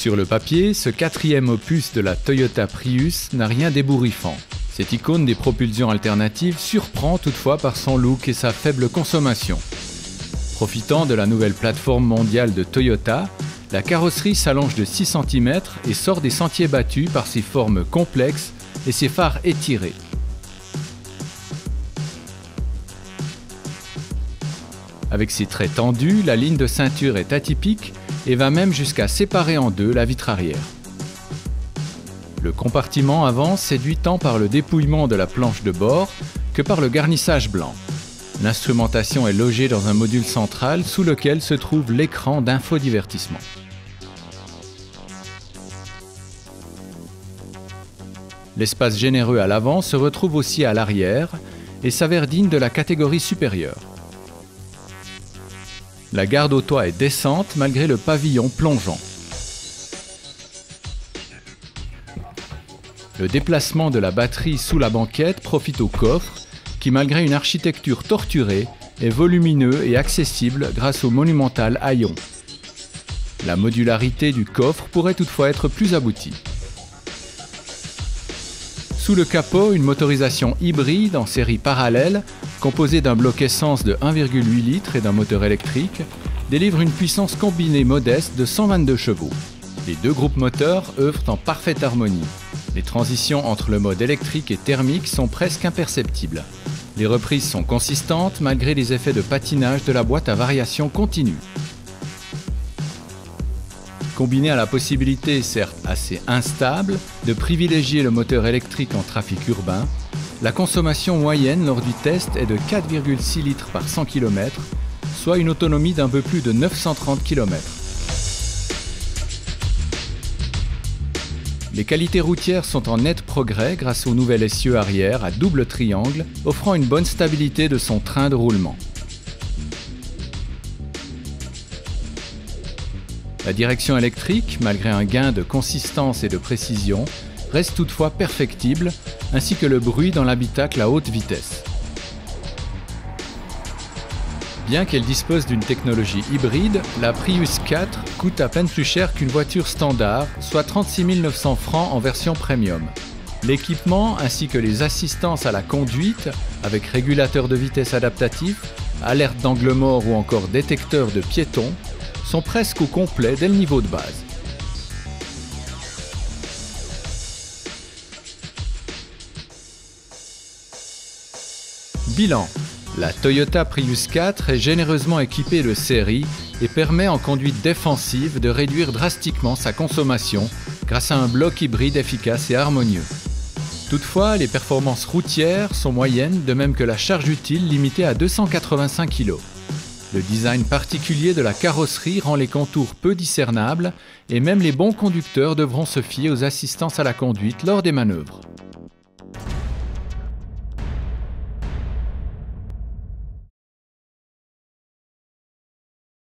Sur le papier, ce quatrième opus de la Toyota Prius n'a rien d'ébouriffant. Cette icône des propulsions alternatives surprend toutefois par son look et sa faible consommation. Profitant de la nouvelle plateforme mondiale de Toyota, la carrosserie s'allonge de 6 cm et sort des sentiers battus par ses formes complexes et ses phares étirés. Avec ses traits tendus, la ligne de ceinture est atypique et va même jusqu'à séparer en deux la vitre arrière. Le compartiment avant séduit tant par le dépouillement de la planche de bord que par le garnissage blanc. L'instrumentation est logée dans un module central sous lequel se trouve l'écran d'infodivertissement. L'espace généreux à l'avant se retrouve aussi à l'arrière et s'avère digne de la catégorie supérieure. La garde au toit est décente malgré le pavillon plongeant. Le déplacement de la batterie sous la banquette profite au coffre qui, malgré une architecture torturée, est volumineux et accessible grâce au monumental haillon. La modularité du coffre pourrait toutefois être plus aboutie. Sous le capot, une motorisation hybride en série parallèle, composée d'un bloc essence de 1,8 litres et d'un moteur électrique, délivre une puissance combinée modeste de 122 chevaux. Les deux groupes moteurs œuvrent en parfaite harmonie. Les transitions entre le mode électrique et thermique sont presque imperceptibles. Les reprises sont consistantes malgré les effets de patinage de la boîte à variation continue. Combiné à la possibilité, certes assez instable, de privilégier le moteur électrique en trafic urbain, la consommation moyenne lors du test est de 4,6 litres par 100 km, soit une autonomie d'un peu plus de 930 km. Les qualités routières sont en net progrès grâce au nouvel essieu arrière à double triangle, offrant une bonne stabilité de son train de roulement. La direction électrique, malgré un gain de consistance et de précision, reste toutefois perfectible, ainsi que le bruit dans l'habitacle à haute vitesse. Bien qu'elle dispose d'une technologie hybride, la Prius 4 coûte à peine plus cher qu'une voiture standard, soit 36 900 francs en version premium. L'équipement ainsi que les assistances à la conduite, avec régulateur de vitesse adaptatif, alerte d'angle mort ou encore détecteur de piétons, sont presque au complet dès le niveau de base. Bilan. La Toyota Prius 4 est généreusement équipée de série et permet en conduite défensive de réduire drastiquement sa consommation grâce à un bloc hybride efficace et harmonieux. Toutefois, les performances routières sont moyennes, de même que la charge utile limitée à 285 kg. Le design particulier de la carrosserie rend les contours peu discernables et même les bons conducteurs devront se fier aux assistances à la conduite lors des manœuvres.